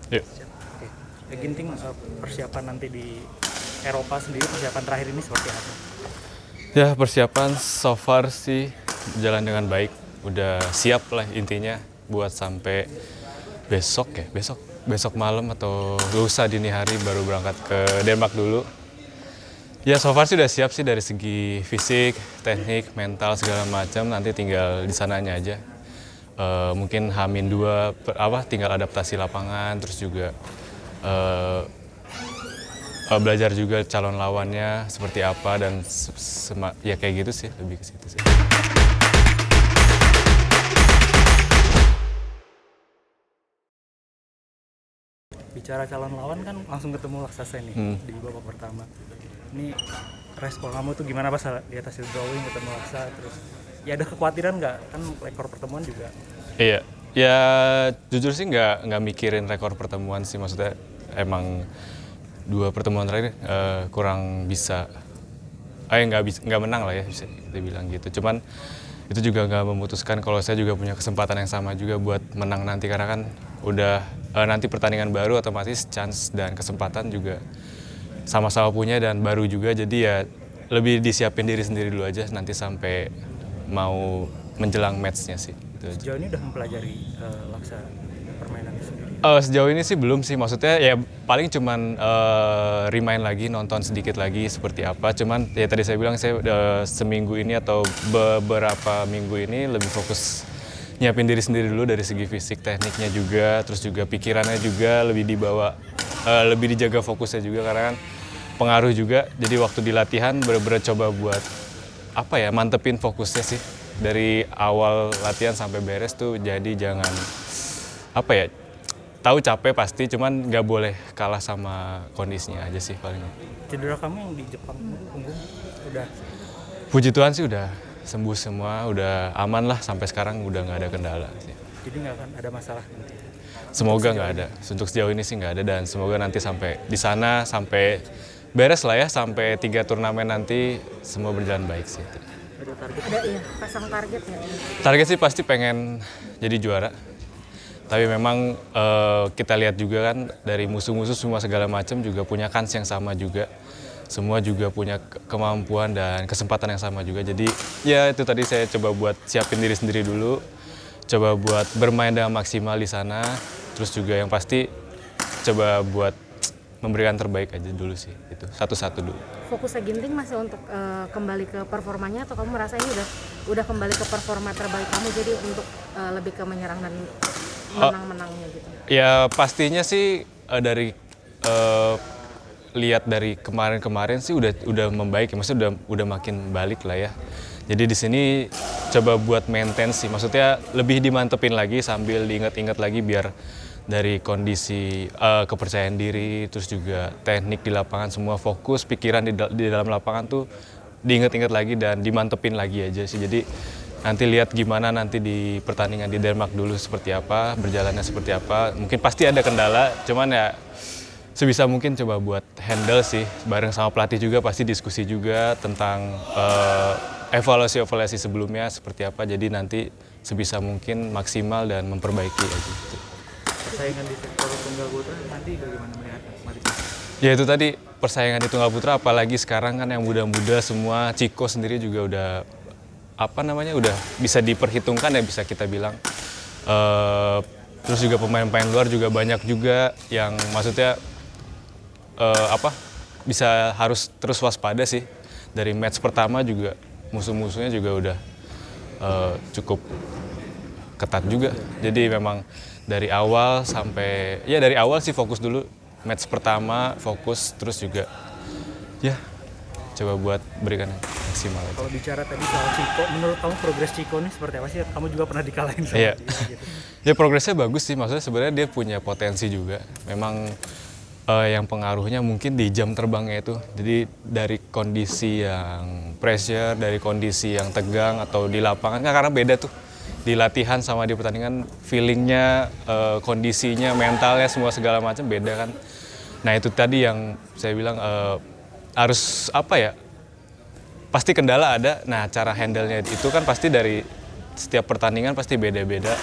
Yuk. Oke. Ginting, persiapan nanti di Eropa sendiri, persiapan terakhir ini seperti apa? Ya, persiapan so far sih jalan dengan baik. Udah siap lah intinya buat sampai besok ya, besok malam atau lusa dini hari baru berangkat ke Denmark dulu. Ya, so far sih udah siap sih dari segi fisik, teknik, mental segala macam. Nanti tinggal di sananya aja. Mungkin H-2 tinggal adaptasi lapangan, terus juga belajar juga calon lawannya seperti apa dan ya kayak gitu sih, lebih ke situ sih. Bicara calon lawan kan langsung ketemu Laksasa nih di babak pertama. Ini respon kamu tuh gimana pas lihat hasil drawing ketemu Laksa, terus ya ada kekhawatiran nggak, kan rekor pertemuan juga? Iya, ya jujur sih nggak mikirin rekor pertemuan sih, maksudnya emang 2 pertemuan terakhir kurang bisa, nggak menang lah ya bisa kita bilang gitu. Cuman itu juga nggak memutuskan kalau saya juga punya kesempatan yang sama juga buat menang nanti, karena kan udah nanti pertandingan baru, otomatis chance dan kesempatan juga sama-sama punya dan baru juga, jadi ya lebih disiapin diri sendiri dulu aja nanti sampai mau menjelang matchnya sih. Sejauh ini udah mempelajari Laksa permainannya sendiri? Sejauh ini sih belum sih, maksudnya ya paling cuman remind lagi, nonton sedikit lagi seperti apa. Cuman ya tadi saya bilang saya seminggu ini atau beberapa minggu ini lebih fokus nyiapin diri sendiri dulu dari segi fisik, tekniknya juga, terus juga pikirannya juga lebih dibawa, lebih dijaga fokusnya juga, karena kan pengaruh juga. Jadi waktu di latihan bener-bener coba buat mantepin fokusnya sih dari awal latihan sampai beres tuh. Jadi jangan tahu capek pasti, cuman nggak boleh kalah sama kondisinya aja sih paling. Cedera kamu yang di Jepang punggung udah? Puji Tuhan sih udah sembuh semua, udah aman lah sampai sekarang, udah nggak ada kendala sih. Jadi nggak akan ada masalah nanti? Semoga nggak ada. Untuk sejauh ini sih nggak ada, dan semoga nanti sampai di sana sampai beres lah ya, sampai 3 turnamen nanti semua berjalan baik sih. Ada target? Pasang target nggak? Target sih pasti pengen jadi juara. Tapi memang kita lihat juga kan dari musuh-musuh semua segala macam juga punya kans yang sama juga. Semua juga punya kemampuan dan kesempatan yang sama juga. Jadi ya itu tadi saya coba buat siapin diri sendiri dulu. Coba buat bermain dengan maksimal di sana. Terus juga yang pasti coba buat memberikan terbaik aja dulu sih. Itu satu-satu dulu. Fokusnya Ginting masih untuk kembali ke performanya, atau kamu merasa ini udah kembali ke performa terbaik kamu, jadi untuk lebih ke menyerang dan menang-menangnya gitu? Ya pastinya sih dari lihat dari kemarin-kemarin sih udah membaik ya, maksudnya udah makin balik lah ya. Jadi di sini coba buat maintain sih, maksudnya lebih dimantepin lagi sambil diingat-ingat lagi biar dari kondisi kepercayaan diri, terus juga teknik di lapangan, semua fokus, pikiran di dalam lapangan tuh diingat-ingat lagi dan dimantepin lagi aja sih. Jadi nanti lihat gimana nanti di pertandingan di Denmark dulu seperti apa, berjalannya seperti apa. Mungkin pasti ada kendala, cuman ya sebisa mungkin coba buat handle sih, bareng sama pelatih juga, pasti diskusi juga tentang evaluasi sebelumnya seperti apa. Jadi nanti sebisa mungkin maksimal dan memperbaiki aja gitu. Persaingan di sektor tunggal putra nanti bagaimana melihatnya? Ya itu tadi, persaingan di tunggal putra, apalagi sekarang kan yang muda-muda semua. Chico sendiri juga udah udah bisa diperhitungkan ya, bisa kita bilang. Terus juga pemain-pemain luar juga banyak juga yang maksudnya bisa harus terus waspada sih. Dari match pertama juga musuh-musuhnya juga udah cukup ketat juga. Jadi memang dari awal sih fokus dulu. Match pertama fokus, terus juga ya coba buat berikan maksimal aja. Kalau bicara tadi soal Chico, menurut kamu progres Chico ini seperti apa sih? Kamu juga pernah dikalahin sama Iya. dia gitu. Ya progresnya bagus sih, maksudnya sebenarnya dia punya potensi juga. Memang yang pengaruhnya mungkin di jam terbangnya itu. Jadi dari kondisi yang pressure, dari kondisi yang tegang atau di lapangan kan, karena beda tuh. Di latihan sama di pertandingan, feelingnya, kondisinya, mentalnya, semua segala macam beda kan. Nah itu tadi yang saya bilang harus pasti kendala ada. Nah cara handle-nya itu kan pasti dari setiap pertandingan pasti beda-beda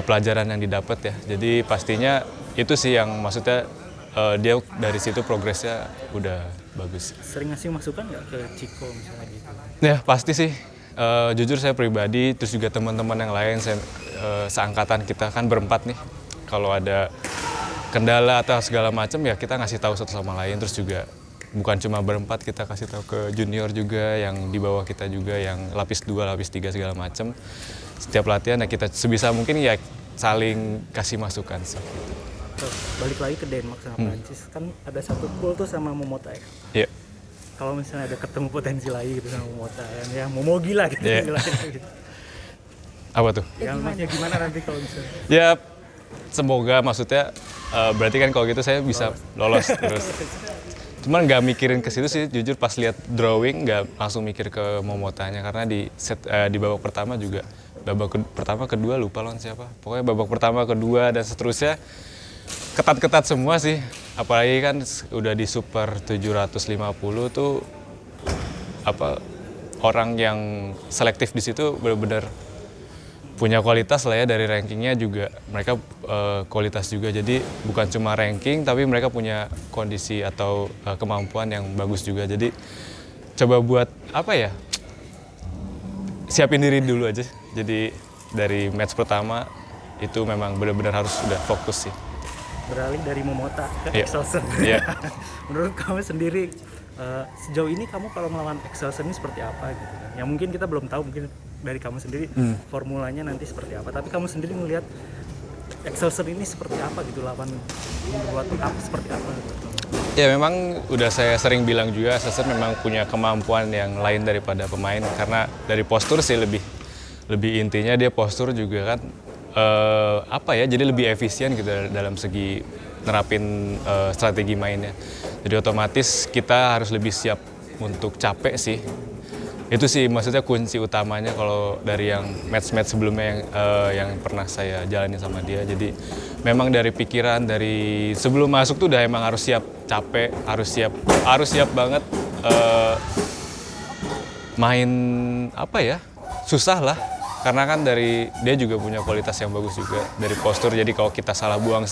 pelajaran yang didapat ya. Jadi pastinya itu sih yang maksudnya dia dari situ progresnya udah bagus. Sering ngasih masukan nggak ke Ciko misalnya gitu? Ya pasti sih. Jujur saya pribadi, terus juga teman-teman yang lain, seangkatan kita kan berempat nih. Kalau ada kendala atau segala macam ya kita ngasih tahu satu sama lain. Terus juga bukan cuma berempat, kita kasih tahu ke junior juga, yang di bawah kita juga, yang lapis 2, lapis 3 segala macam. Setiap latihan ya kita sebisa mungkin ya saling kasih masukan sih. Balik lagi ke Denmark sama Prancis, kan ada satu gol tuh sama Momota ya. Iya. Kalau misalnya ada ketemu potensi lagi gitu sama Momota ya mau gila gitu. Yeah. Gitu. Apa tuh? Ya maksudnya gimana nanti kalau misalnya? Ya semoga, maksudnya berarti kan kalau gitu saya bisa lolos terus. Cuman nggak mikirin ke situ sih, jujur pas lihat drawing nggak langsung mikir ke Momotanya, karena di babak pertama juga, pertama kedua lupa lawan siapa. Pokoknya babak pertama, kedua dan seterusnya ketat-ketat semua sih. Apalagi kan udah di Super 750 tuh orang yang selektif di situ benar-benar punya kualitas lah ya, dari rankingnya juga mereka kualitas juga, jadi bukan cuma ranking tapi mereka punya kondisi atau kemampuan yang bagus juga. Jadi coba buat siapin diri dulu aja. Jadi dari match pertama itu memang benar-benar harus udah fokus sih. Beralih dari Momota ke Excelsen. Yeah. Menurut kamu sendiri sejauh ini kamu kalau melawan Excelsen ini seperti apa gitu kan? Yang mungkin kita belum tahu, mungkin dari kamu sendiri formulanya nanti seperti apa. Tapi kamu sendiri melihat Excelsen ini seperti apa gitu, lawan membuat seperti apa gitu. Ya memang udah saya sering bilang juga, Excelsen memang punya kemampuan yang lain daripada pemain, karena dari postur sih lebih intinya dia postur juga kan jadi lebih efisien gitu dalam segi nerapin strategi mainnya. Jadi otomatis kita harus lebih siap untuk capek sih. Itu sih maksudnya kunci utamanya kalau dari yang match-match sebelumnya yang pernah saya jalani sama dia. Jadi memang dari pikiran, dari sebelum masuk tuh udah emang harus siap capek, harus siap banget main susah lah. Karena kan dia juga punya kualitas yang bagus juga dari postur. Jadi kalau kita salah buang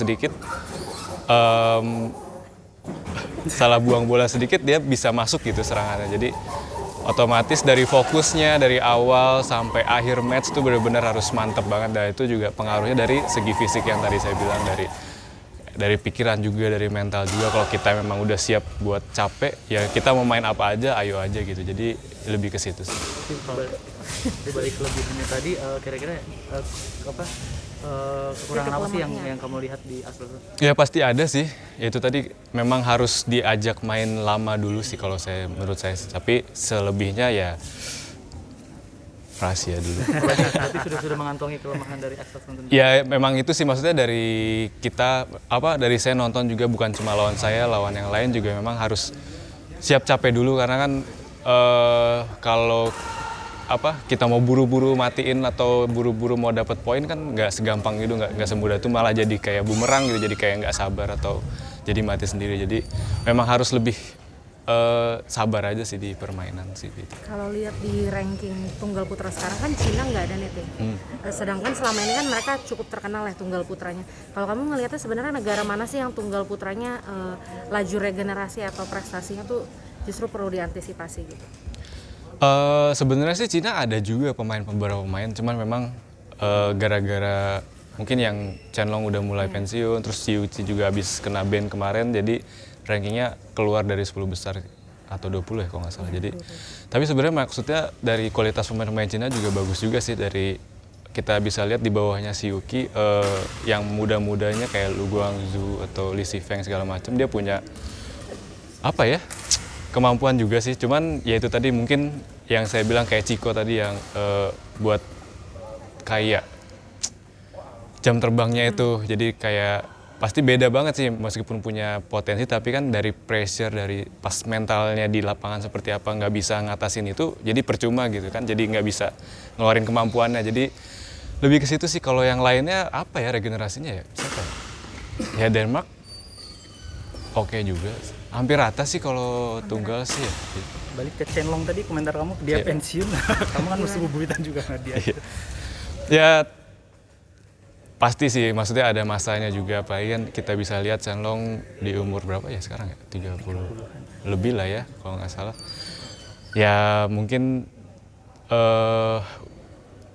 bola sedikit dia bisa masuk gitu serangannya. Jadi otomatis dari fokusnya dari awal sampai akhir match tuh benar-benar harus mantep banget. Dan itu juga pengaruhnya dari segi fisik yang tadi saya bilang, dari pikiran juga, dari mental juga. Kalau kita memang udah siap buat capek, ya kita mau main apa aja, ayo aja gitu. Jadi lebih ke situ sih. Balik kelebihannya tadi, kira-kira kekurangan apa sih yang kamu lihat di Excelsen? Ya pasti ada sih. Itu tadi memang harus diajak main lama dulu sih kalau menurut saya. Tapi selebihnya ya rahasia dulu. Berarti sudah mengantongi kelemahan dari Excelsen? Ya memang itu sih, maksudnya dari kita dari saya nonton juga, bukan cuma lawan saya, lawan yang lain juga memang harus siap capek dulu, karena kan kalau kita mau buru-buru matiin atau buru-buru mau dapat poin kan nggak segampang gitu, nggak semudah itu, malah jadi kayak bumerang gitu, jadi kayak nggak sabar atau jadi mati sendiri. Jadi memang harus lebih sabar aja sih di permainan sih. Kalau lihat di ranking tunggal putra sekarang kan Cina nggak ada net ya. Sedangkan selama ini kan mereka cukup terkenal ya tunggal putranya. Kalau kamu ngelihatnya sebenarnya negara mana sih yang tunggal putranya laju regenerasi atau prestasinya tuh justru perlu diantisipasi gitu? Sebenarnya sih Cina ada juga beberapa pemain, cuman memang gara-gara mungkin yang Chenlong udah mulai pensiun, terus Siuchi juga habis kena ban kemarin, jadi rankingnya keluar dari 10 besar atau 20 ya kalau nggak salah. Jadi tapi sebenarnya maksudnya dari kualitas pemain-pemain Cina juga bagus juga sih. Dari kita bisa lihat di bawahnya Siuki, yang muda-mudanya kayak Lu Guangzhou atau Li Sifeng segala macam, dia punya kemampuan juga sih. Cuman ya itu tadi mungkin yang saya bilang kayak Ciko tadi, yang buat kayak jam terbangnya itu, jadi kayak pasti beda banget sih meskipun punya potensi, tapi kan dari pressure, dari pas mentalnya di lapangan seperti apa, nggak bisa ngatasin itu, jadi percuma gitu kan, jadi nggak bisa ngeluarin kemampuannya. Jadi lebih ke situ sih. Kalau yang lainnya regenerasinya ya siapa ya, Denmark oke juga, hampir rata sih kalau tunggal sih ya. Balik ke Chenlong tadi, komentar kamu dia pensiun, kamu kan musuh bubuyutan juga sama dia. Ya pasti sih, maksudnya ada masanya juga, apalagi kan kita bisa lihat Chen Long di umur berapa ya sekarang ya, 30 lebih lah ya kalau nggak salah. Ya mungkin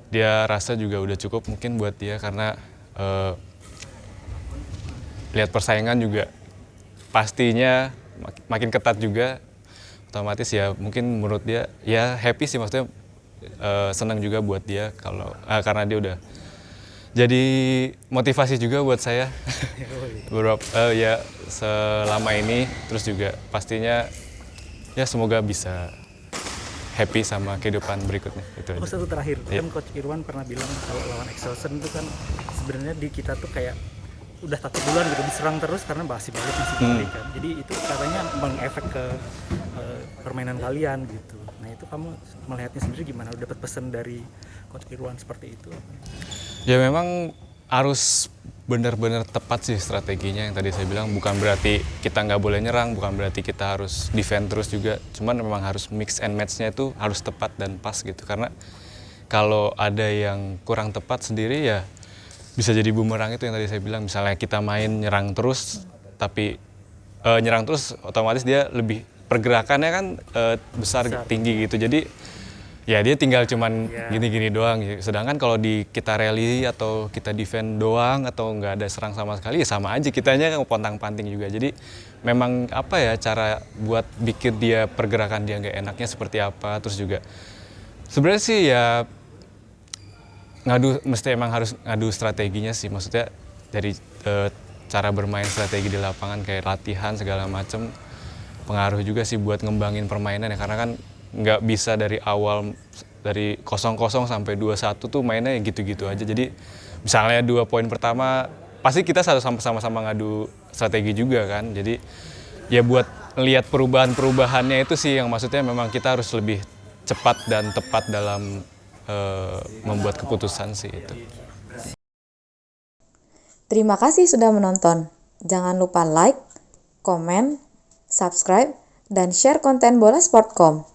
dia rasa juga udah cukup mungkin buat dia, karena lihat persaingan juga pastinya makin ketat juga, otomatis ya mungkin menurut dia ya happy sih, maksudnya senang juga buat dia kalau karena dia udah jadi motivasi juga buat saya ya selama ini, terus juga pastinya ya semoga bisa happy sama kehidupan berikutnya itu aja. Satu terakhir, Iya. kan Coach Irwan pernah bilang kalau lawan Excelsen itu kan sebenarnya di kita tuh kayak udah takut duluan gitu, diserang terus karena masih balik kan. Jadi itu katanya mengefek ke permainan kalian gitu. Nah itu kamu melihatnya sendiri gimana? Udah dapat pesan dari Coach Irwan seperti itu? Ya memang harus benar-benar tepat sih strateginya yang tadi saya bilang. Bukan berarti kita nggak boleh nyerang, bukan berarti kita harus defend terus juga. Cuman memang harus mix and match-nya itu harus tepat dan pas gitu. Karena kalau ada yang kurang tepat sendiri ya bisa jadi bumerang, itu yang tadi saya bilang. Misalnya kita main nyerang terus, tapi nyerang terus otomatis dia lebih pergerakannya kan besar, tinggi gitu. Jadi ya dia tinggal cuman gini-gini doang. Sedangkan kalau kita rally atau kita defend doang atau nggak ada serang sama sekali ya sama aja, kitanya kan pontang-panting juga. Jadi memang apa ya, cara buat bikin dia pergerakan dia nggak enaknya seperti apa. Terus juga sebenarnya sih ya mesti emang harus ngadu strateginya sih. Maksudnya dari cara bermain strategi di lapangan kayak latihan segala macem pengaruh juga sih buat ngembangin permainan ya, karena kan nggak bisa dari awal dari 0-0 sampai 2-1 tuh mainnya gitu-gitu aja. Jadi misalnya 2 poin pertama pasti kita sama-sama ngadu strategi juga kan. Jadi ya buat lihat perubahan-perubahannya itu sih yang maksudnya memang kita harus lebih cepat dan tepat dalam membuat keputusan sih itu. Terima kasih sudah menonton. Jangan lupa like, komen, subscribe, dan share konten Bola Sport.com.